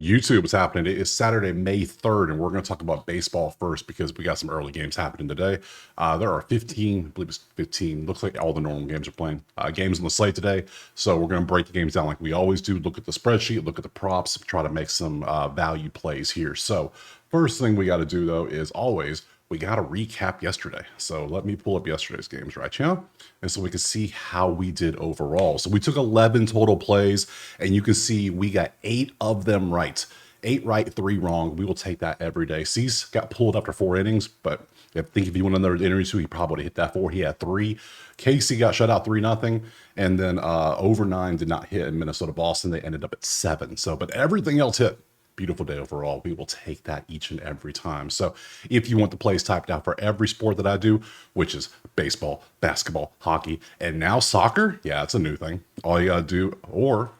YouTube, what's happening? It is Saturday, May 3rd, and we're going to talk about baseball first because we got some early games happening today. There are 15, I believe it's 15, looks like all the normal games are playing. Games on the slate today, so we're going to break the games down like we always do. Look at the spreadsheet, look at the props, try to make some value plays here. So first thing we got to do, though, is always we got to recap yesterday. So let me pull up yesterday's games right now, and so we can see how we did overall. So we took 11 total plays, and you can see we got 8 of them right. 8 right, 3 wrong. We will take that every day. Cease got pulled after 4 innings, but I think if he went another inning or two, he probably would have hit that 4. He had 3. Casey got shut out 3-0, and then over 9 did not hit in Minnesota Boston. They ended up at 7. So, but everything else hit. Beautiful day overall. We will take that each and every time. So if you want the plays typed out for every sport that I do, which is baseball, basketball, hockey, and now soccer, yeah, it's a new thing. All you gotta do, or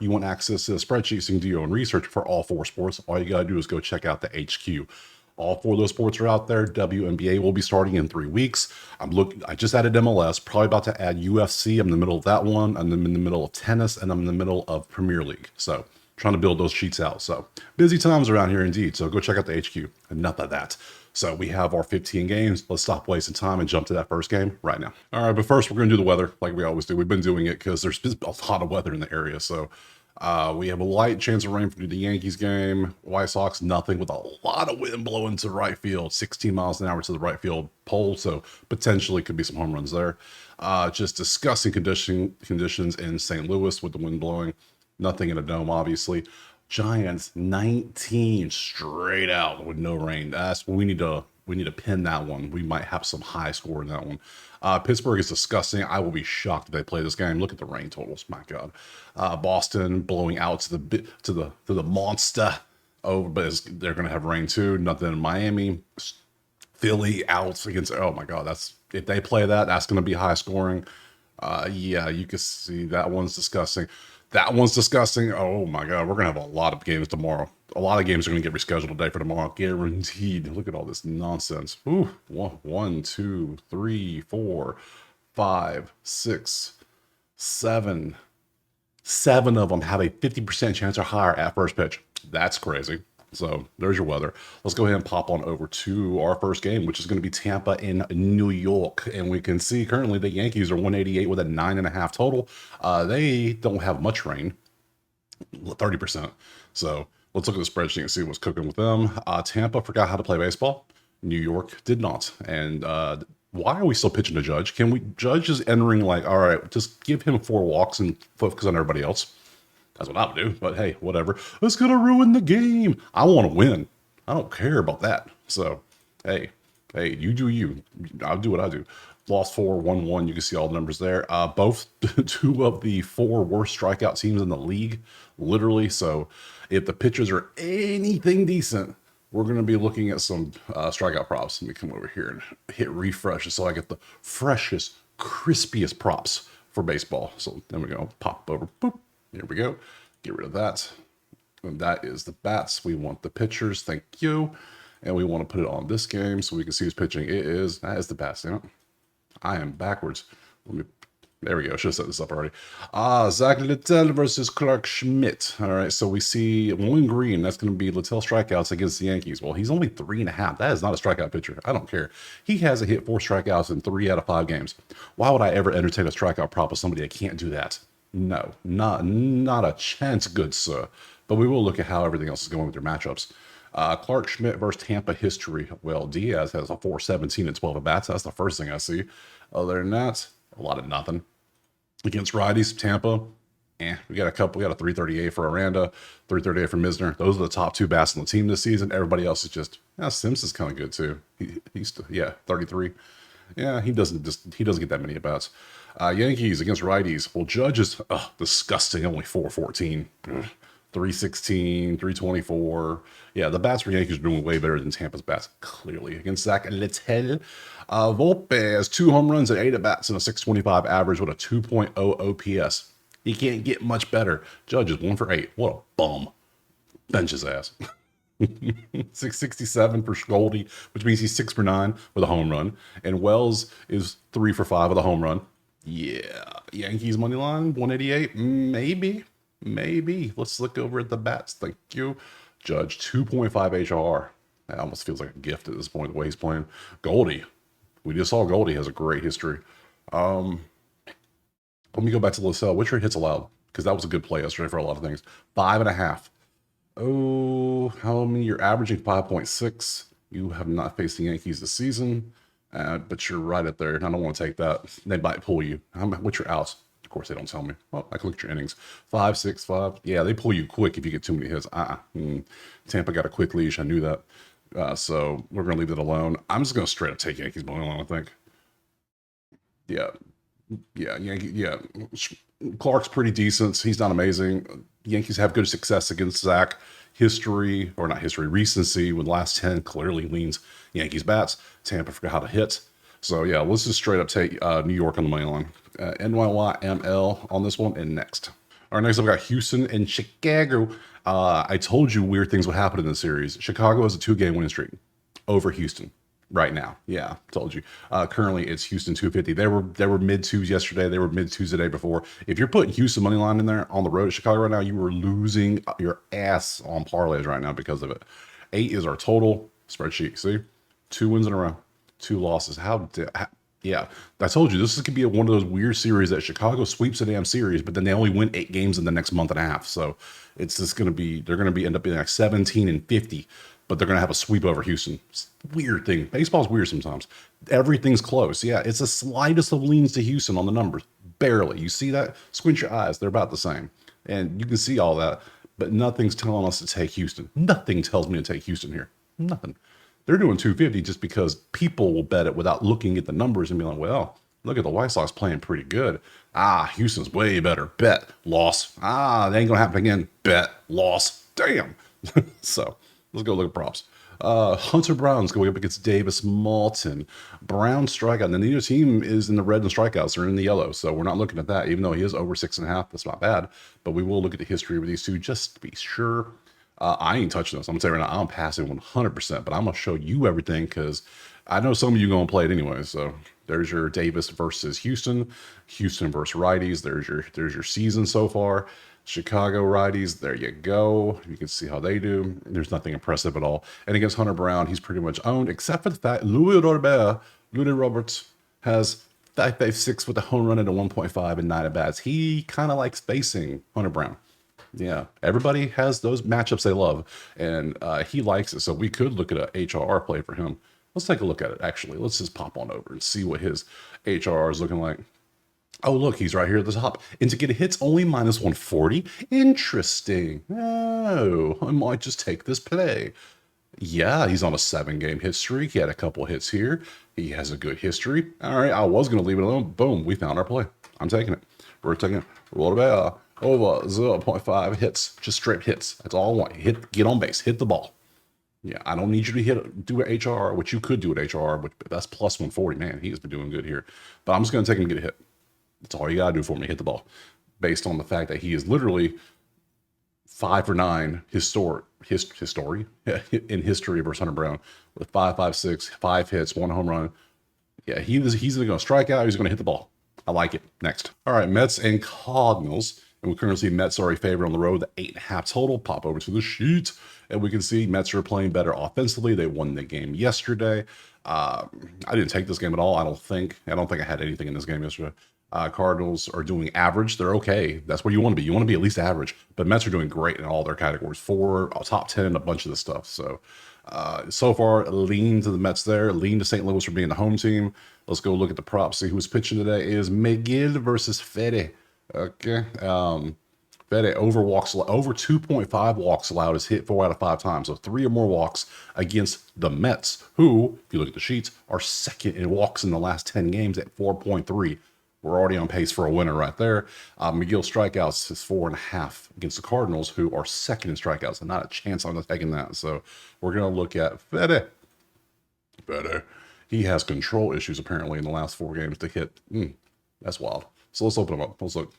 you want access to the spreadsheet so you can do your own research for all 4 sports, all you gotta do is go check out the HQ. All 4 of those sports are out there. WNBA will be starting in 3 weeks. I just added MLS, probably about to add UFC. I'm in the middle of that one. I'm in the middle of tennis, and I'm in the middle of Premier League. So trying to build those sheets out. So busy times around here indeed. So go check out the HQ. Enough of that. So we have our 15 games. Let's stop wasting time and jump to that first game right now. All right, but first we're going to do the weather like we always do. We've been doing it because there's been a lot of weather in the area. So we have a light chance of rain for the Yankees game. White Sox, nothing, with a lot of wind blowing to right field, 16 miles an hour to the right field pole. So potentially could be some home runs there. Just disgusting conditions in St. Louis with the wind blowing. Nothing in a dome, obviously. Giants 19 straight out with no rain. We need to pin that one. We might have some high score in that one. Pittsburgh is disgusting. I will be shocked if they play this game. Look at the rain totals. My God. Boston blowing out to the monster. Oh, but they're going to have rain too. Nothing in Miami. Philly out against. Oh my God. If they play that, that's going to be high scoring. Yeah, you can see that one's disgusting. That one's disgusting. Oh my God, we're gonna have a lot of games tomorrow. A lot of games are gonna get rescheduled today for tomorrow, guaranteed. Look at all this nonsense. Ooh, 1, 2, 3, 4, 5, 6, 7. 7 of them have a 50% chance or higher at first pitch. That's crazy. So there's your weather. Let's go ahead and pop on over to our first game, which is going to be Tampa in New York. And we can see currently the Yankees are 188 with a 9.5 total. They don't have much rain, 30%. So let's look at the spreadsheet and see what's cooking with them. Tampa forgot how to play baseball. New York did not. And why are we still pitching to Judge? Judge is entering like, all right, just give him 4 walks and focus on everybody else. That's what I would do, but hey, whatever. It's gonna ruin the game. I want to win. I don't care about that. So, hey, you do you. I'll do what I do. Lost 4, 1-1. You can see all the numbers there. Both 2 of the 4 worst strikeout teams in the league, literally. So, if the pitchers are anything decent, we're gonna be looking at some strikeout props. Let me come over here and hit refresh so I get the freshest, crispiest props for baseball. So there we go. Pop over. Boop. Here we go. Get rid of that. And that is the bats. We want the pitchers. Thank you. And we want to put it on this game so we can see who's pitching. That is the bats. Yeah. I am backwards. There we go. I should have set this up already. Zach Littell versus Clark Schmidt. All right. So we see one green. That's going to be Littell strikeouts against the Yankees. Well, he's only 3.5. That is not a strikeout pitcher. I don't care. He hasn't hit 4 strikeouts in 3 out of 5 games. Why would I ever entertain a strikeout prop with somebody that can't do that? No, not a chance, good sir. But we will look at how everything else is going with their matchups. Clark Schmidt versus Tampa history. Well, Diaz has a 417 and 12 at bats. That's the first thing I see. Other than that, a lot of nothing. Against righties, Tampa, we got a 338 for Aranda, 338 for Misner. Those are the top 2 bats on the team this season. Everybody else is just, Simpson's kind of good too. He's 33. Yeah, he doesn't get that many at bats. Yankees against righties. Well, Judge is disgusting. Only 414, 316, 324. Yeah, the bats for Yankees are doing way better than Tampa's bats, clearly. Against Zach Littell, Volpe has 2 home runs and 8 at bats and a 625 average with a 2.0 OPS. He can't get much better. Judge is 1 for 8. What a bum. Bench his ass. 667 for Scoldy, which means he's 6 for 9 with a home run. And Wells is 3 for 5 with a home run. Yeah, Yankees money line 188, maybe. Maybe. Let's look over at the bats. Thank you. Judge 2.5 HR. That almost feels like a gift at this point, the way he's playing. Goldie. We just saw Goldie has a great history. Let me go back to LaSalle. What's your hits allowed? Because that was a good play yesterday for a lot of things. 5.5. Oh, how many? You're averaging 5.6. You have not faced the Yankees this season, but you're right up there. I don't want to take that. They might pull you. What's your outs? Of course, they don't tell me. Well, I can look at your innings. 5, 6, 5. Yeah, they pull you quick if you get too many hits. Tampa got a quick leash. I knew that. So we're going to leave it alone. I'm just going to straight up take Yankees money line, I think. Yeah, Yankee. Yeah, Clark's pretty decent. He's not amazing. Yankees have good success against Zach. History, or not history, recency with last 10 clearly leans Yankees bats. Tampa forgot how to hit. So yeah, let's just straight up take New York on the money line. NYYML on this one, and next. All right, next up we got Houston and Chicago. I told you weird things would happen in this series. Chicago has a 2-game winning streak over Houston right now. Yeah, told you. Currently, it's Houston 250. They were mid twos yesterday. They were mid twos the day before. If you're putting Houston money line in there on the road at Chicago right now, you are losing your ass on parlays right now because of it. 8 is our total spreadsheet. See, 2 wins in a row, 2 losses. Yeah, I told you this could be one of those weird series that Chicago sweeps a damn series, but then they only win 8 games in the next month and a half. So it's just going to be, they're going to be end up being like 17-50, but they're going to have a sweep over Houston. It's a weird thing. Baseball's weird sometimes. Everything's close. Yeah, it's the slightest of leans to Houston on the numbers. Barely. You see that? Squint your eyes. They're about the same. And you can see all that, but nothing's telling us to take Houston. Nothing tells me to take Houston here. Nothing. They're doing 250 just because people will bet it without looking at the numbers and be like, well, look at the White Sox playing pretty good. Houston's way better. Bet. Loss. That ain't going to happen again. Bet. Loss. Damn. So let's go look at props. Hunter Brown's going up against Davis Malton. Brown strikeout. And neither team is in the red and strikeouts. They're in the yellow. So we're not looking at that, even though he is over 6.5. That's not bad. But we will look at the history of these two just to be sure. I ain't touching this. I'm gonna tell you right now, I'm passing 100%, but I'm gonna show you everything because I know some of you gonna play it anyway. So there's your Davis versus Houston, Houston versus righties. There's your season so far. Chicago righties. There you go. You can see how they do. There's nothing impressive at all. And against Hunter Brown, he's pretty much owned, except for the fact Louis Roberts has 5.56 with a home run at a 1.5 and 9 at bats. He kind of likes facing Hunter Brown. Yeah, everybody has those matchups they love, and he likes it. So we could look at a HRR play for him. Let's take a look at it, actually. Let's just pop on over and see what his HRR is looking like. Oh, look, he's right here at the top. And to get a hit's only minus 140. Interesting. Oh, I might just take this play. Yeah, he's on a 7-game hit streak. He had a couple hits here. He has a good history. All right, I was going to leave it alone. Boom, we found our play. I'm taking it. We're taking it. Roll it back. Over 0.5 hits, just straight hits. That's all I want. Get on base, hit the ball. Yeah, I don't need you to do an HR, which you could do at HR, but that's plus 140. Man, he has been doing good here. But I'm just going to take him to get a hit. That's all you got to do for me, hit the ball. Based on the fact that he is literally 5 for 9 history in history versus Hunter Brown with 5.56, 5 hits, 1 home run. Yeah, he's either going to strike out or he's going to hit the ball. I like it. Next. All right, Mets and Cardinals. And we currently see Mets are a favorite on the road, the 8.5 total. Pop over to the sheet, and we can see Mets are playing better offensively. They won the game yesterday. I didn't take this game at all. I don't think I had anything in this game yesterday. Cardinals are doing average. They're okay. That's where you want to be. You want to be at least average. But Mets are doing great in all their categories. 4 top 10 and a bunch of this stuff. So far, lean to the Mets there. Lean to St. Louis for being the home team. Let's go look at the props. See who's pitching today is McGill versus Fede. Okay. Fede over 2.5 walks allowed is hit 4 out of 5 times. So 3 or more walks against the Mets, who, if you look at the sheets, are second in walks in the last 10 games at 4.3. We're already on pace for a winner right there. McGill strikeouts is 4.5 against the Cardinals, who are second in strikeouts, and not a chance on taking that. So we're going to look at Fede. He has control issues apparently in the last 4 games to hit. That's wild. So let's open them up. Let's look.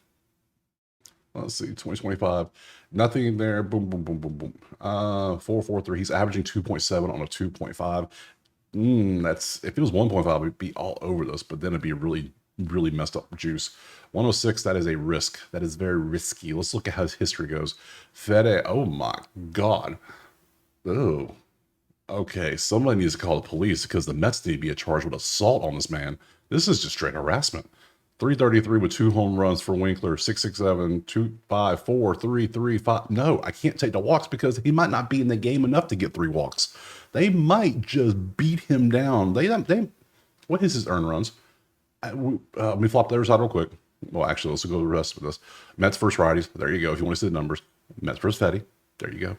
Let's see, 2025. Nothing there. Boom, boom, boom, boom, boom. 4.43. He's averaging 2.7 on a 2.5. That's if it was 1.5, we'd be all over this, but then it'd be really really messed up juice. 106, that is a risk. That is very risky. Let's look at how his history goes. Fede, oh my God. Oh, okay. Somebody needs to call the police because the Mets need to be charged with assault on this man. This is just straight harassment. 333 with 2 home runs for Winkler, 667, 254, 335. No, I can't take the walks because he might not be in the game enough to get 3 walks. They might just beat him down. What is his earned runs? Let me flop the other side real quick. Well, actually, let's go to the rest of this. Mets versus righties. There you go. If you want to see the numbers. Mets versus Fetty. There you go.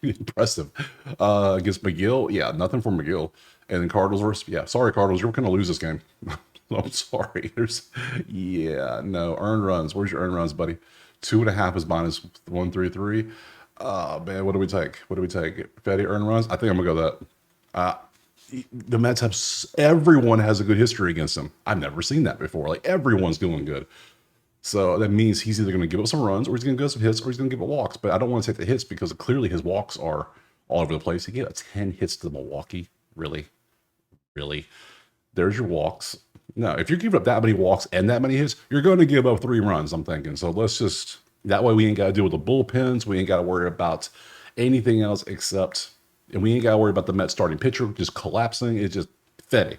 Impressive. Against McGill. Yeah, nothing for McGill. And then Cardinals versus, yeah, sorry, Cardinals. You're going to lose this game. I'm sorry. No. Earned runs. Where's your earned runs, buddy? 2.5 is minus 133. Oh, man. What do we take? Fetty earned runs? I think I'm going to go that. The Mets have, everyone has a good history against them. I've never seen that before. Like, everyone's doing good. So that means he's either going to give up some runs or he's going to give up some hits or he's going to give up walks. But I don't want to take the hits because clearly his walks are all over the place. He gave 10 hits to Milwaukee. Really? There's your walks. No, if you're giving up that many walks and that many hits, you're going to give up 3 runs, I'm thinking. So let's just, that way we ain't got to deal with the bullpens. We ain't got to worry about anything else except, and we ain't got to worry about the Mets starting pitcher just collapsing. It's just Fetty.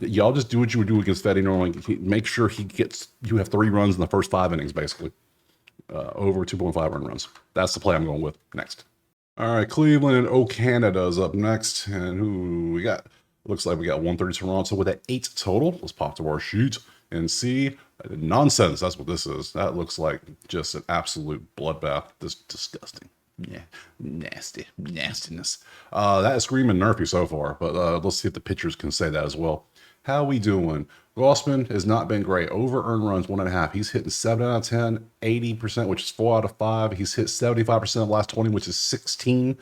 Y'all just do what you would do against Fetty normally. Make sure you have 3 runs in the first 5 innings, basically. Over 2.5 earned runs. That's the play I'm going with next. All right, Cleveland and Canada is up next. And who we got? Looks like we got 130 Toronto with an 8 total. Let's pop to our sheet and see. Nonsense. That's what this is. That looks like just an absolute bloodbath. This is disgusting. Yeah, nastiness. That is screaming nerfy so far, but let's see if the pitchers can say that as well. How we doing? Gossman has not been great. Over earned runs 1.5. He's hitting 7 out of 10, 80%, which is 4 out of 5. He's hit 75% of the last 20, which is 16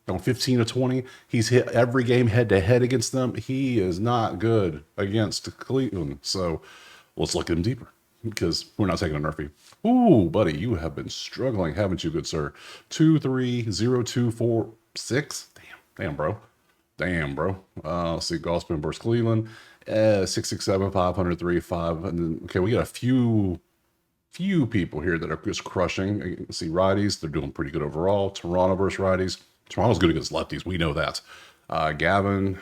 on 15 of 20. He's hit every game head to head against them. He is not good against Cleveland. So let's look at him deeper because we're not taking a nerfy. Ooh, buddy, you have been struggling, haven't you, good sir? 2, 3, 0, 2, 4, 6. Damn, bro. Let's see, Gossman versus Cleveland. 667, 503, 5. And then, okay, we got a few people here that are just crushing. You can see righties, they're doing pretty good overall. Toronto versus righties. Toronto's good against lefties. We know that. Gavin,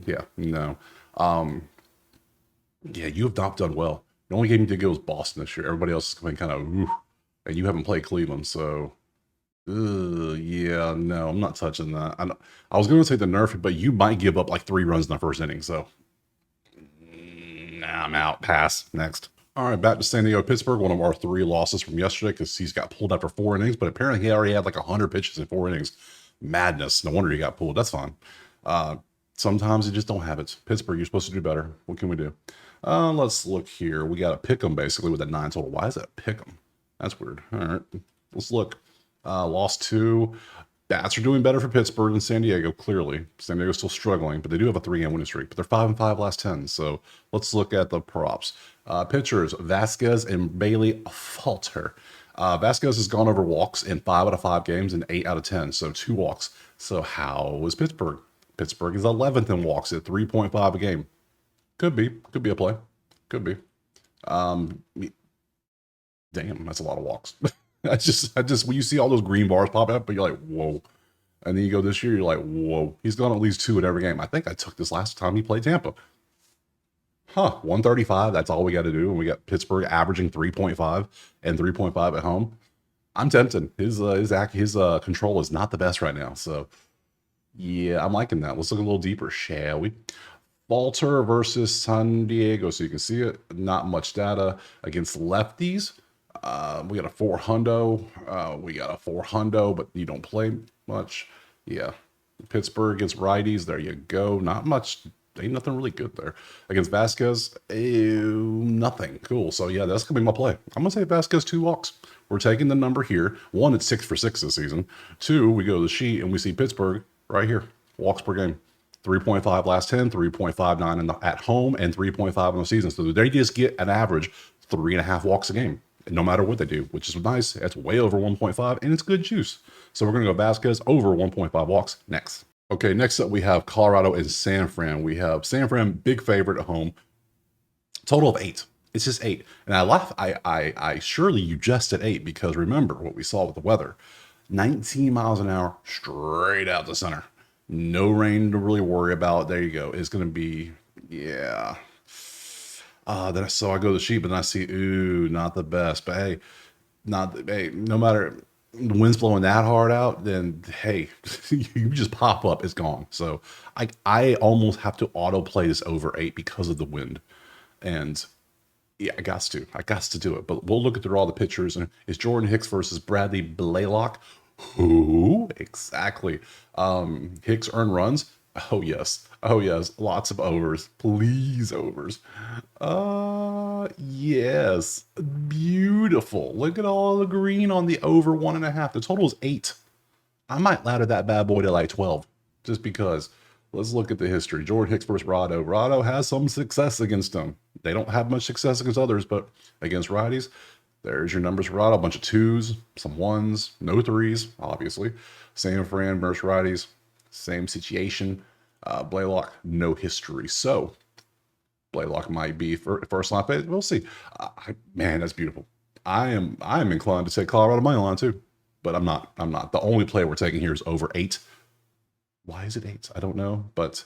yeah, no. Yeah, you have not done well. The only game you did good was Boston this year. Everybody else has been kind of, and you haven't played Cleveland, so yeah, no, I'm not touching that. I was going to take the nerf, but you might give up like 3 runs in the first inning, so nah, I'm out. Pass. Next. All right, back to San Diego, Pittsburgh. One of our 3 losses from yesterday because he's got pulled after 4 innings, but apparently he already had like 100 pitches in 4 innings. Madness. No wonder he got pulled. That's fine. Sometimes you just don't have it. Pittsburgh, you're supposed to do better. What can we do? Let's look here. We got to pick them basically with a 9 total. Why is that pick them? That's weird. All right, let's look. Lost 2. Bats are doing better for Pittsburgh than San Diego, clearly. San Diego's still struggling, but they do have a 3-game winning streak. But they're 5-5 last 10. So let's look at the props. Pitchers, Vasquez and Bailey falter. Vasquez has gone over walks in 5 out of 5 games and 8 out of 10. So 2 walks. So how is Pittsburgh? Pittsburgh is 11th in walks at 3.5 a game. Could be a play. Could be. Damn, that's a lot of walks. I just when you see all those green bars pop up, but you're like, whoa. And then you go this year, you're like, whoa. He's gone at least 2 in every game. I think I took this last time he played Tampa. 135. That's all we got to do. And we got Pittsburgh averaging 3.5 and 3.5 at home. I'm tempted. His control is not the best right now. So yeah, I'm liking that. Let's look a little deeper, shall we? Falter versus San Diego. So you can see it. Not much data against lefties. We got a 4 hundo. But you don't play much. Yeah. Pittsburgh against righties. There you go. Not much. Ain't nothing really good there. Against Vasquez, nothing. Cool. So yeah, that's gonna be my play. I'm gonna say Vasquez 2 walks. We're taking the number here. 1, it's 6 for 6 this season. 2, we go to the sheet and we see Pittsburgh right here. Walks per game. 3.5 last 10, 3.59 at home, and 3.5 in the season. So they just get an average 3.5 walks a game, no matter what they do, which is nice. That's way over 1.5, and it's good juice. So we're going to go Vasquez over 1.5 walks next. Okay, next up we have Colorado and San Fran. We have San Fran, big favorite at home. Total of 8. It's just 8. And I laugh. I surely you just at 8 because remember what we saw with the weather. 19 miles an hour straight out the center. No rain to really worry about. There you go. It's going to be, yeah. Then so I go to the sheet, but then I see, ooh, not the best. But hey, hey, no matter the wind's blowing that hard out, then hey, you just pop up, it's gone. So I almost have to autoplay this over 8 because of the wind. And yeah, I got to do it. But we'll look at through all the pictures. And it's Jordan Hicks versus Bradley Blaylock. Who exactly? Hicks earned runs. Oh yes, lots of overs. Please overs. Yes, beautiful. Look at all the green on the over 1.5. The total is 8. I might ladder that bad boy to like 12, just because. Let's look at the history. Jordan Hicks versus Rado. Rado has some success against them. They don't have much success against others, but against righties, there's your numbers for Rado. A bunch of 2s, some 1s, no 3s, obviously. San Fran versus righties, same situation. Blaylock, no history. So Blaylock might be first line, but we'll see. Man, that's beautiful. I'm inclined to take Colorado money line too, but I'm not. The only play we're taking here is over 8. Why is it 8? I don't know. But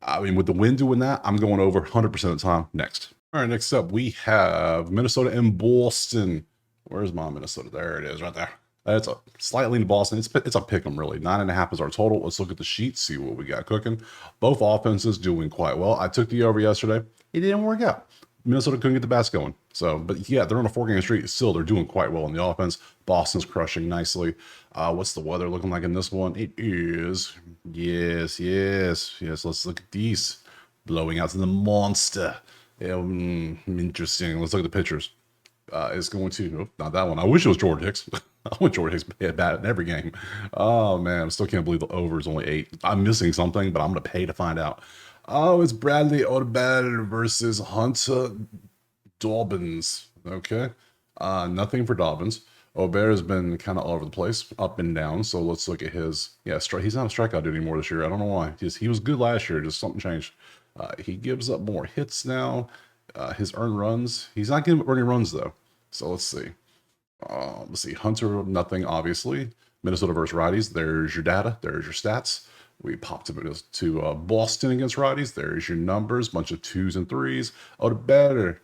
I mean, with the wind doing that, I'm going over 100% of the time. Next. All right, next up, we have Minnesota and Boston. Where's my Minnesota? There it is, right there. It's a slightly into Boston. It's a pick 'em, really. 9.5 is our total. Let's look at the sheet, see what we got cooking. Both offenses doing quite well. I took the over yesterday. It didn't work out. Minnesota couldn't get the bats going. So, but yeah, they're on a 4-game streak. Still, they're doing quite well in the offense. Boston's crushing nicely. What's the weather looking like in this one? It is, yes. Let's look at these. Blowing out to the monster. Interesting. Let's look at the pictures. It's going to, nope, not that one. I wish it was Jordan Hicks. I want Jordan Hicks to bat in every game. Oh, man, I still can't believe the over is only 8. I'm missing something, but I'm going to pay to find out. Oh, it's Bradley Odubel versus Hunter Dobbins. Okay. Nothing for Dobbins. Aubert has been kind of all over the place, up and down. So let's look at his, he's not a strikeout dude anymore this year. I don't know why. He was good last year, just something changed. He gives up more hits now. His earned runs, he's not giving up any runs though. So let's see. Hunter, nothing, obviously. Minnesota versus righties. There's your data. There's your stats. We popped him to Boston against righties. There's your numbers. Bunch of 2s and 3s. Ober's,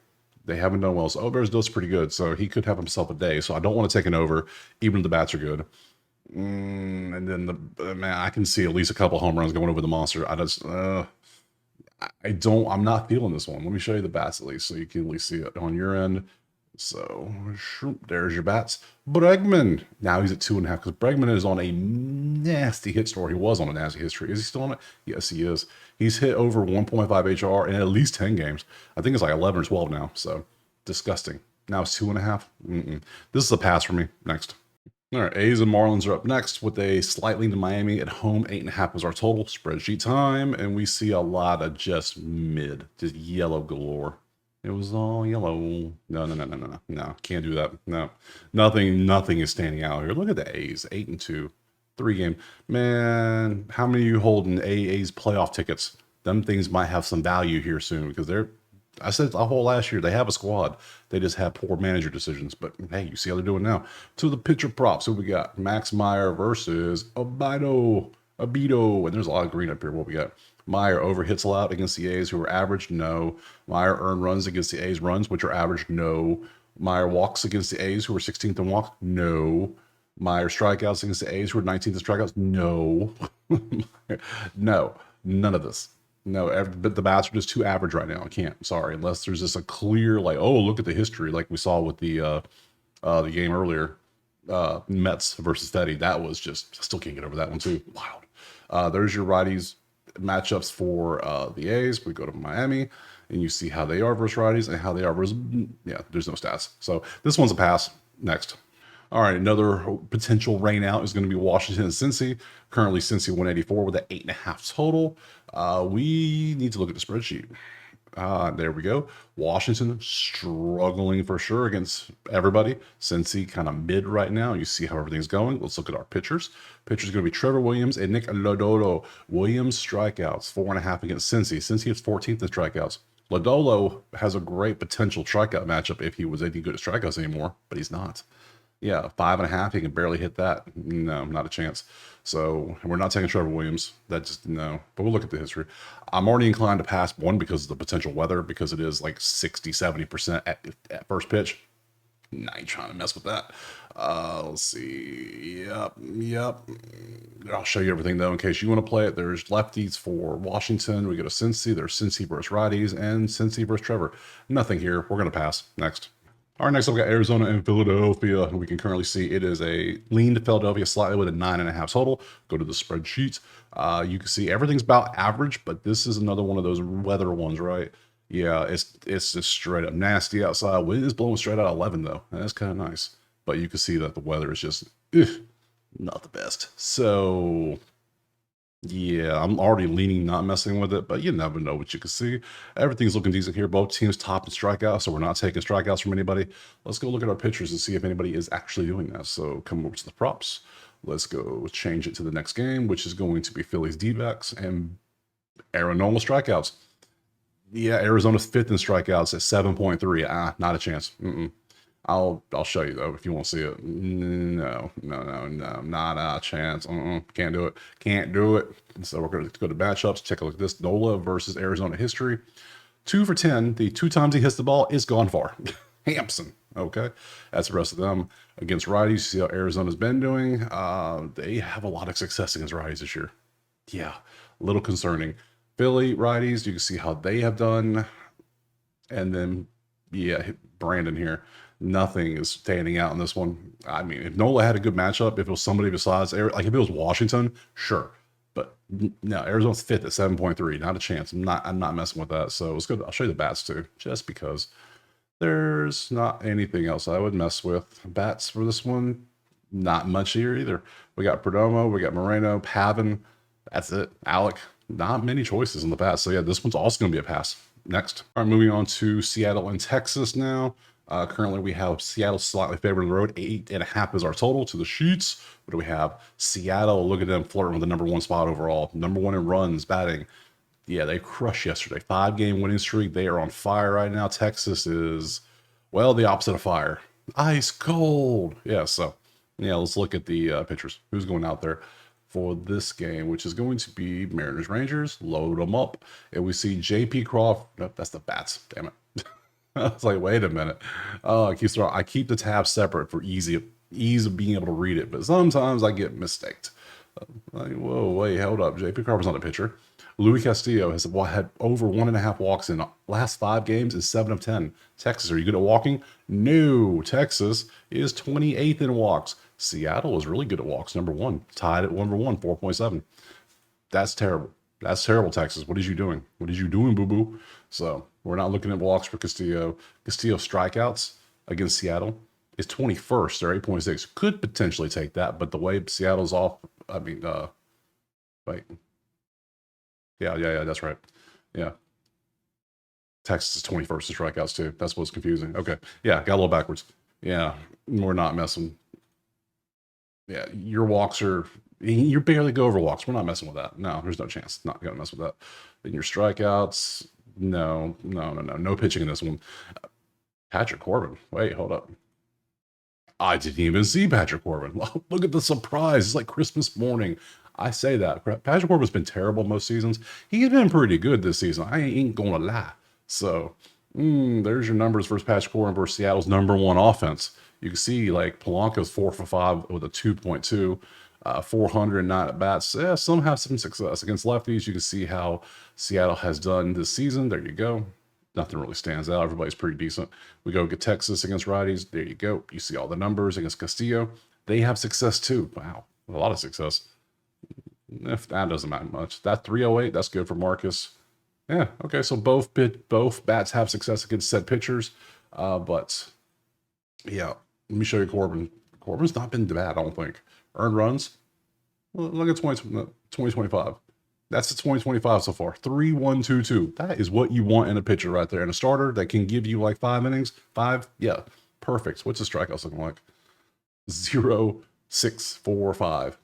they haven't done well. So Ober's does pretty good. So he could have himself a day. So I don't want to take an over, even if the bats are good. And then man, I can see at least a couple home runs going over the monster. I'm not feeling this one. Let me show you the bats at least, so you can at least see it on your end. So there's your bats. Bregman, now he's at 2.5 because Bregman is on a nasty hit story. He was on a nasty hit streak. Is he still on it? Yes, he is. He's hit over 1.5 HR in at least 10 games. I think it's like 11 or 12 now. So disgusting. Now it's 2.5. This is a pass for me. Next. All right, A's and Marlins are up next with a slightly to Miami at home. 8.5 is our total. Spreadsheet time, and we see a lot of just yellow galore. It was all yellow. No, can't do that. No, nothing is standing out here. Look at the A's, 8-2, 3-game. Man, how many of you holding A's playoff tickets? Them things might have some value here soon because I said the whole last year, they have a squad. They just have poor manager decisions. But hey, you see how they're doing now. To the pitcher props, who we got? Max Meyer versus Abito. And there's a lot of green up here. What we got? Meyer over hits allowed against the A's, who are average. No. Meyer earned runs against the A's runs, which are average. No. Meyer walks against the A's, who are 16th in walk. No. Meyer strikeouts against the A's, who are 19th in strikeouts. No. No. None of this. No, but the bats are just too average right now. I can't. I'm sorry, unless there's just a clear like, oh, look at the history, like we saw with the game earlier, Mets versus Fetty. That was just, I still can't get over that one too. Wild. There's your righties matchups for the A's. We go to Miami, and you see how they are versus righties and how they are versus. Yeah, there's no stats. So this one's a pass. Next. All right, another potential rain out is going to be Washington and Cincy. Currently, Cincy 184 with an 8.5 total. We need to look at the spreadsheet. There we go. Washington struggling for sure against everybody. Cincy kind of mid right now. You see how everything's going. Let's look at our pitchers. Pitchers going to be Trevor Williams and Nick Lodolo. Williams strikeouts 4.5 against Cincy. Cincy is 14th in strikeouts. Lodolo has a great potential strikeout matchup if he was any good at strikeouts anymore, but he's not. Yeah, 5.5. He can barely hit that. No, not a chance. So we're not taking Trevor Williams. That just no. But we'll look at the history. I'm already inclined to pass one because of the potential weather, because it is like 60, 70% at first pitch. I ain't trying to mess with that. Let's see. Yep. I'll show you everything though in case you want to play it. There's lefties for Washington. We go to Cincy. There's Cincy versus righties and Cincy versus Trevor. Nothing here. We're gonna pass. Next. All right, next up we got Arizona and Philadelphia. We can currently see it is a lean to Philadelphia slightly with a 9.5 total. Go to the spreadsheet. You can see everything's about average, but this is another one of those weather ones, right? Yeah, it's just straight up nasty outside. Wind is blowing straight out 11 though. That's kind of nice. But you can see that the weather is just not the best. So yeah, I'm already leaning not messing with it, but you never know what you can see. Everything's looking decent here. Both teams top in strikeouts, so we're not taking strikeouts from anybody. Let's go look at our pitchers and see if anybody is actually doing that. So come over to the props. Let's go change it to the next game, which is going to be Phillies D-backs and normal strikeouts. Yeah, Arizona's 5th in strikeouts at 7.3. Not a chance. I'll show you though if you want to see it. No, not a chance. Can't do it. So we're going to go to matchups. Check a look at this. Nola versus Arizona history. 2 for 10. The 2 times he hits the ball is gone far. Hampson. Okay, that's the rest of them. Against righties, see how Arizona's been doing. They have a lot of success against righties this year. Yeah, a little concerning. Philly righties, you can see how they have done. And then, yeah, Brandon here. Nothing is standing out in this one. I mean, if Nola had a good matchup, if it was somebody besides, like if it was Washington, sure. But no, Arizona's 5th at 7.3. Not a chance. I'm not messing with that. So it's good. I'll show you the bats too, just because there's not anything else I would mess with. Bats for this one, not much here either. We got Perdomo, we got Moreno, Pavin. That's it. Alec. Not many choices in the past. So yeah, this one's also going to be a pass. Next. All right, moving on to Seattle and Texas now. Currently, we have Seattle slightly favored on the road. 8.5 is our total to the sheets. What do we have? Seattle, look at them flirting with the #1 spot overall. #1 in runs, batting. Yeah, they crushed yesterday. 5-game winning streak. They are on fire right now. Texas is, well, the opposite of fire. Ice cold. Yeah, so, yeah, let's look at the pitchers. Who's going out there for this game, which is going to be Mariners Rangers. Load them up. And we see JP Croft. Nope, that's the bats. Damn it. I was like, wait a minute. I keep the tabs separate for ease of being able to read it, but sometimes I get mistaked. Like, whoa, wait, hold up. JP Croft was not a pitcher. Louis Castillo has had over 1.5 walks in the last 5 games and 7 of 10. Texas, are you good at walking? No. Texas is 28th in walks. Seattle is really good at walks, #1. Tied at #1, 4.7. That's terrible. That's terrible, Texas. What is you doing? What is you doing, boo-boo? So we're not looking at walks for Castillo. Castillo strikeouts against Seattle is 21st. They're 8.6. Could potentially take that, but the way Seattle's off, I mean, wait. Yeah, that's right. Yeah. Texas is 21st in strikeouts too. That's what's confusing. Okay. Yeah, got a little backwards. Yeah, we're not messing. Yeah, your walks are, you barely go over walks. We're not messing with that. No, there's no chance. Not gonna mess with that. Then your strikeouts, no pitching in this one. Patrick Corbin. Wait, hold up. I didn't even see Patrick Corbin. Look at the surprise. It's like Christmas morning. I say that. Patrick Corbin's been terrible most seasons. He's been pretty good this season. I ain't gonna lie. So, there's your numbers versus Patrick Corbin versus Seattle's #1 offense. You can see like Polanco's 4 for 5 with a 2.2, 409 at bats. Yeah, some have some success against lefties. You can see how Seattle has done this season. There you go. Nothing really stands out. Everybody's pretty decent. We go get Texas against righties. There you go. You see all the numbers against Castillo. They have success too. Wow, a lot of success. If that doesn't matter much. That 308, that's good for Marcus. Yeah, okay, so both bats have success against said pitchers. But yeah, let me show you Corbin. Corbin's not been bad, I don't think. Earned runs. Well, look at 2025. That's the 2025 so far. 3-1-2-2. That is what you want in a pitcher right there. And a starter that can give you like 5 innings. 5, yeah, perfect. What's the strikeouts looking like? 0, 6, 4, 5.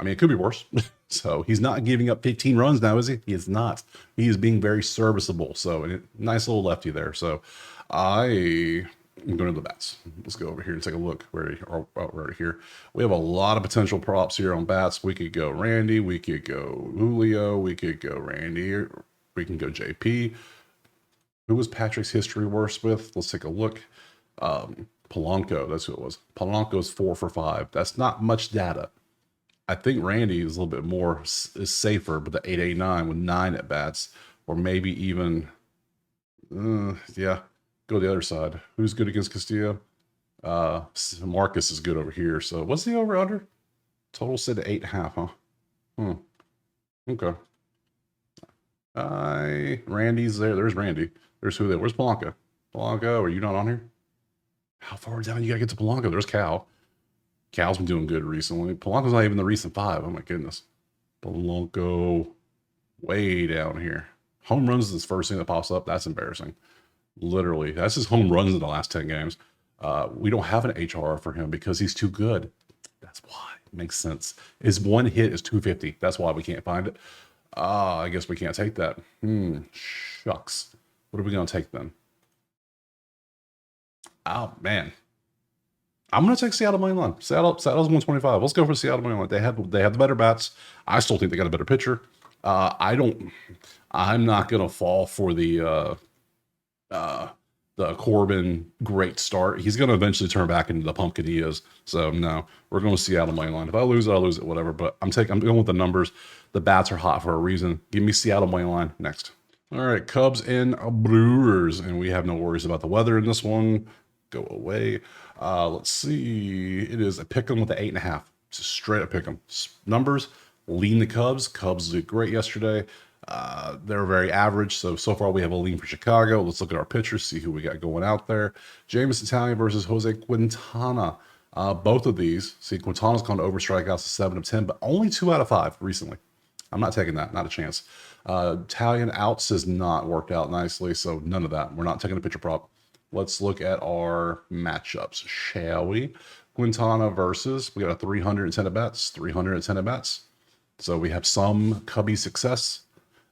I mean, it could be worse. So he's not giving up 15 runs now, is he? He is not. He is being very serviceable. So nice little lefty there. So I am going to the bats. Let's go over here and take a look. Right here. We have a lot of potential props here on bats. We could go Randy. We could go Julio. We could go Randy. We can go JP. Who was Patrick's history worse with? Let's take a look. Polanco, that's who it was. Polanco's 4 for 5. That's not much data. I think Randy is a little bit more is safer, but the 889 with 9 at bats, or maybe even, yeah, go the other side. Who's good against Castillo? Marcus is good over here. So what's the over under? Total said 8.5, huh? Okay. Randy's there. There's Randy. There's who there. Where's Polanco? Polanco, are you not on here? How far down you gotta get to Polanco? There's Cal. Cal's been doing good recently. Polanco's not even the recent 5. Oh my goodness. Polanco way down here. Home runs is the first thing that pops up. That's embarrassing. Literally. That's his home runs in the last 10 games. We don't have an HR for him because he's too good. That's why. It makes sense. His one hit is 250. That's why we can't find it. I guess we can't take that. Shucks. What are we going to take then? Oh, man. I'm going to take Seattle money line. Seattle's 125. Let's go for Seattle money line. They have the better bats. I still think they got a better pitcher. I'm not going to fall for the Corbin great start. He's going to eventually turn back into the pumpkin he is. So no, we're going to Seattle money line. If I lose it, I'll lose it, whatever. But I'm going with the numbers. The bats are hot for a reason. Give me Seattle money line next. All right, Cubs and Brewers, and we have no worries about the weather in this one. Go away. Let's see. It is a pick 'em with the 8.5. It's a straight up pick 'em. Numbers lean the Cubs. Cubs did great yesterday. They're very average. So far we have a lean for Chicago. Let's look at our pitchers, see who we got going out there. Jameson Taillon versus Jose Quintana. Both of these. See, Quintana's gone over strikeouts to 7 of 10, but only 2 out of 5 recently. I'm not taking that. Not a chance. Taillon outs has not worked out nicely, so none of that. We're not taking a pitcher prop. Let's look at our matchups, shall we? Quintana versus, we got a 310 at bats, 310 at bats. So we have some Cubby success.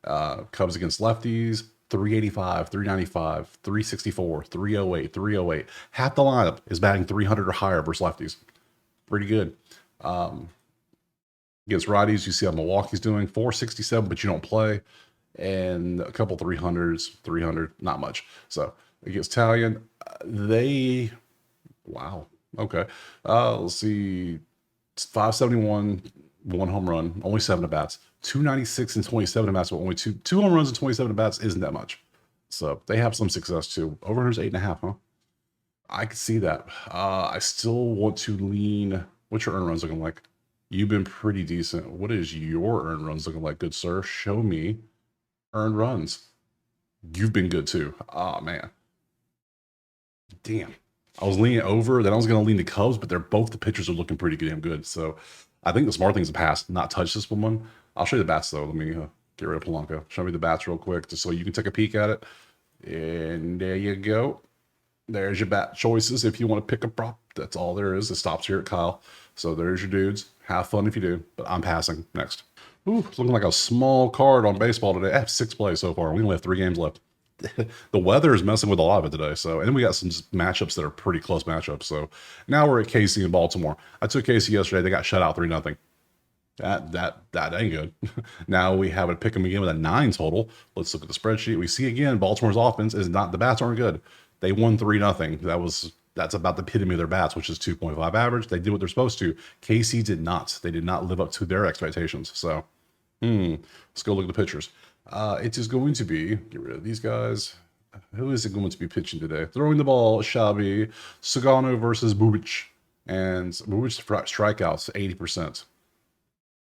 Cubs against lefties, 385, 395, 364, 308, 308. Half the lineup is batting 300 or higher versus lefties. Pretty good. Against righties, you see how Milwaukee's doing 467, but you don't play. And a couple 300s, 300, not much. So against Taillon, wow. Okay. Let's see. It's 571, 1 home run, only 7 at bats. 296 and 27 at bats, but only two home runs and 27 at bats isn't that much. So they have some success too. Over-under's 8.5, huh? I could see that. I still want to lean. What's your earned runs looking like? You've been pretty decent. What is your earned runs looking like, good sir? Show me earned runs. You've been good too. Oh, man. Damn. I was leaning over, then I was going to lean the Cubs, but the pitchers are looking pretty damn good. So I think the smart thing is to pass, not touch this one. I'll show you the bats, though. Let me get rid of Polanco. Show me the bats real quick, just so you can take a peek at it. And there you go. There's your bat choices. If you want to pick a prop, that's all there is. It stops here at Kyle. So there's your dudes. Have fun if you do, but I'm passing. Next. Ooh, it's looking like a small card on baseball today. I have 6 plays so far. We only have 3 games left. The weather is messing with a lot of it today. So, and then we got some matchups that are pretty close matchups. So now we're at KC and Baltimore. I took KC yesterday. They got shut out 3-0. That ain't good. Now we have it pick them again with a 9 total. Let's look at the spreadsheet. We see again Baltimore's offense is not, the bats aren't good. They won 3-0. That's about the epitome of their bats, which is 2.5 average. They did what they're supposed to. KC did not. They did not live up to their expectations. So, let's go look at the pitchers. It is going to be, get rid of these guys. Who is it going to be pitching today? Throwing the ball, Shabby, Sagano versus Bubic. And Bubic strikeouts, 80%.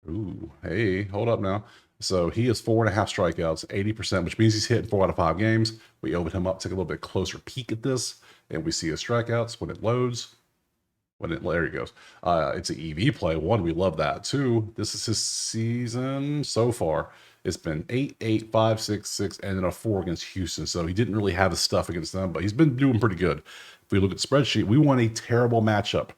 Ooh, hey, hold up now. So he has 4.5 strikeouts, 80%, which means he's hit 4 out of 5 games. We opened him up, take a little bit closer peek at this, and we see his strikeouts when it loads. There he goes. It's an EV play. 1, we love that. 2, this is his season so far. It's been 8, 8, 5, 6, 6, and then a 4 against Houston. So he didn't really have the stuff against them, but he's been doing pretty good. If we look at the spreadsheet, we won a terrible matchup.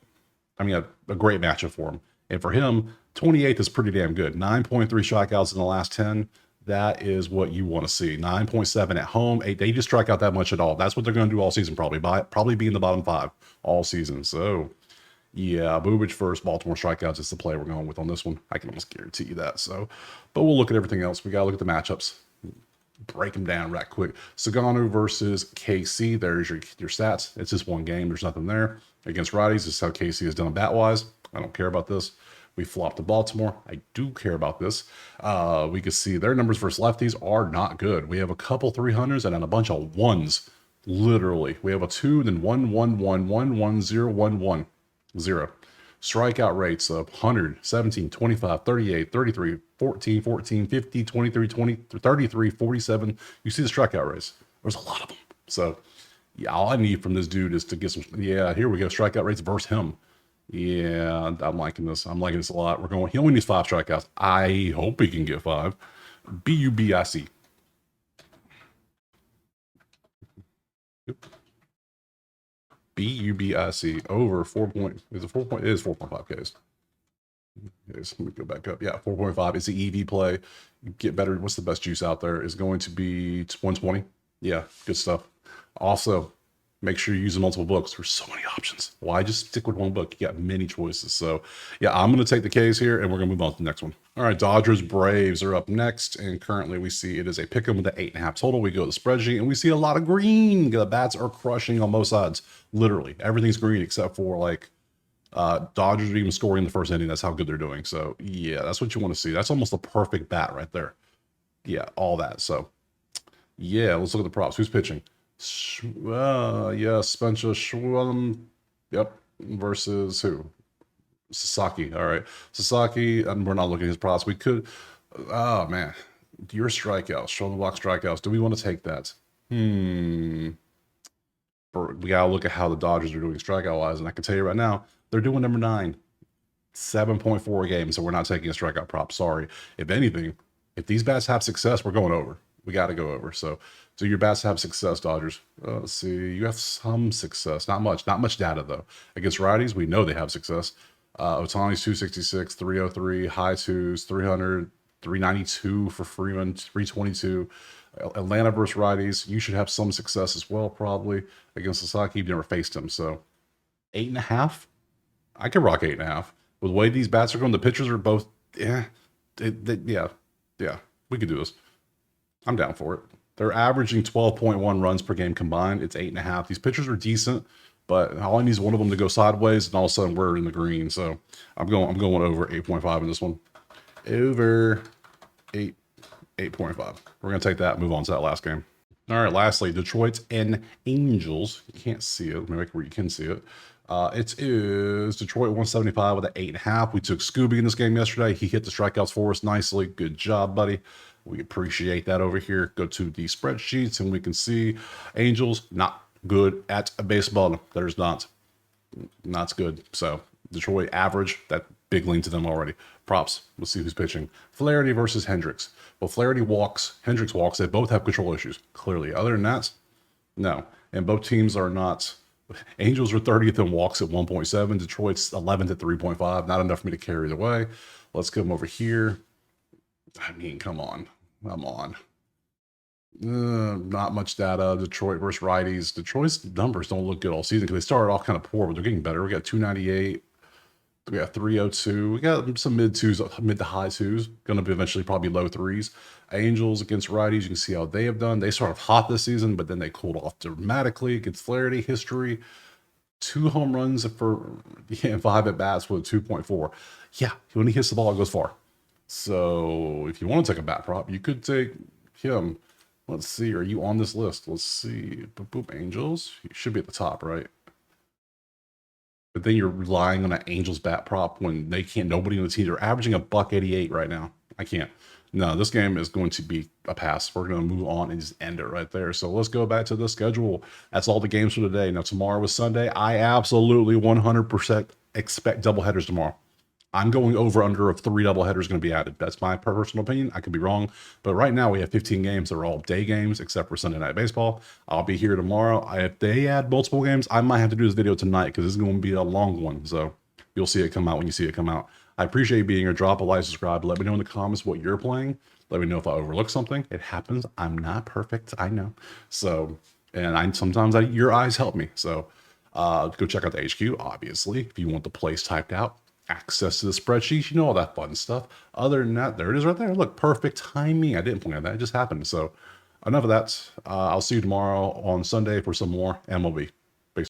I mean, a great matchup for him. And for him, 28th is pretty damn good. 9.3 strikeouts in the last 10. That is what you want to see. 9.7 at home. They just strike out that much at all. That's what they're going to do all season, probably be in the bottom 5 all season. So, yeah, Bubic first, Baltimore strikeouts is the play we're going with on this one. I can almost guarantee you that. So, but we'll look at everything else. We got to look at the matchups. Break them down right quick. Sagano versus KC. There's your stats. It's just one game. There's nothing there. Against righties, this is how KC has done bat-wise. I don't care about this. We flopped to Baltimore. I do care about this. We can see their numbers versus lefties are not good. We have a couple 300s and then a bunch of ones. Literally. We have a 2, then 1, 1, 1, 1, 1, 0, 1, 1, 0. Strikeout rates of 100, 17, 25, 38, 33, 14, 14, 50, 23, 20, 33, 47. You see the strikeout rates. There's a lot of them. So, yeah, all I need from this dude is to get some. Yeah, here we go. Strikeout rates versus him. Yeah, I'm liking this. I'm liking this a lot. He only needs 5 strikeouts. I hope he can get 5. Bubic. Bubic over 4 point. Is it 4 point? It is 4.5 Ks. Yes, let me go back up. Yeah, 4.5. It's the EV play. Get better. What's the best juice out there? Is going to be 120. Yeah, good stuff. Also, make sure you use multiple books. There's so many options. Why just stick with one book? You got many choices. So, yeah, I'm going to take the Ks here, and we're going to move on to the next one. All right, Dodgers Braves are up next, and currently we see it is a pick 'em with the 8.5 total. We go to the spreadsheet, and we see a lot of green. The bats are crushing on both sides. Literally, everything's green except for like Dodgers are even scoring in the first inning. That's how good they're doing. So, yeah, that's what you want to see. That's almost a perfect bat right there. Yeah, all that. So, yeah, let's look at the props. Who's pitching? Yeah, Spencer Schwellum. Yep. Versus who? Sasaki. All right. Sasaki, and we're not looking at his props. We could. Oh, man. Your strikeouts, show the block strikeouts. Do we want to take that? We got to look at how the Dodgers are doing strikeout wise. And I can tell you right now, they're doing number 9, 7.4 a game. So we're not taking a strikeout prop. Sorry. If anything, if these bats have success, we're going over. We got to go over. So your bats have success, Dodgers. Let's see. You have some success. Not much. Not much data, though. Against righties, we know they have success. Otani's 266, 303, high twos, 300, 392 for Freeman, 322. Atlanta versus righties, you should have some success as well, probably. Against Sasaki, you've never faced him. So 8.5? I can rock 8.5. With the way these bats are going, the pitchers are both, yeah, we could do this. I'm down for it. They're averaging 12.1 runs per game combined. It's 8.5. These pitchers are decent, but all I need is one of them to go sideways, and all of a sudden we're in the green. So I'm going over 8.5 in this one. Over 8.5. We're gonna take that and move on to that last game. All right, lastly, Detroit and Angels. You can't see it. Let me make it where you can see it. It is Detroit 175 with an 8.5. We took Scooby in this game yesterday. He hit the strikeouts for us nicely. Good job, buddy. We appreciate that over here. Go to the spreadsheets and we can see Angels not good at baseball. There's not good. So Detroit average, that big lean to them already. Props. Let's see who's pitching. Flaherty versus Hendricks. Well, Flaherty walks, Hendricks walks. They both have control issues, clearly. Other than that, no. And both teams are not. Angels are 30th in walks at 1.7. Detroit's 11th at 3.5. Not enough for me to carry the way. Let's come over here. I mean, come on. Not much data. Detroit versus righties. Detroit's numbers don't look good all season because they started off kind of poor, but they're getting better. We got 298. We got 302. We got some mid to high 2s. Going to be eventually probably low 3s. Angels against righties. You can see how they have done. They started hot this season, but then they cooled off dramatically against Flaherty. History. 2 home runs for 5 at bats with 2.4. Yeah, when he hits the ball, it goes far. So if you want to take a bat prop, you could take him. Let's see. Are you on this list? Let's see. Boop, boop, Angels. You should be at the top, right? But then you're relying on an Angels bat prop when they can't. Nobody on the team. They're averaging $1.88 right now. I can't. No, this game is going to be a pass. We're going to move on and just end it right there. So let's go back to the schedule. That's all the games for today. Now tomorrow is Sunday. I absolutely 100% expect doubleheaders tomorrow. I'm going over under of 3 doubleheaders going to be added. That's my personal opinion. I could be wrong. But right now we have 15 games. They're all day games except for Sunday Night Baseball. I'll be here tomorrow. If they add multiple games, I might have to do this video tonight because this is going to be a long one. So you'll see it come out when you see it come out. I appreciate you being here. Drop a like, subscribe. Let me know in the comments what you're playing. Let me know if I overlook something. It happens. I'm not perfect. I know. So, and your eyes help me. So, go check out the HQ, obviously, if you want the plays typed out, access to the spreadsheet, all that fun stuff. Other than that, there it is right there. Look, perfect timing. I didn't plan on that. It just happened. So, enough of that. I'll see you tomorrow on Sunday for some more MLB.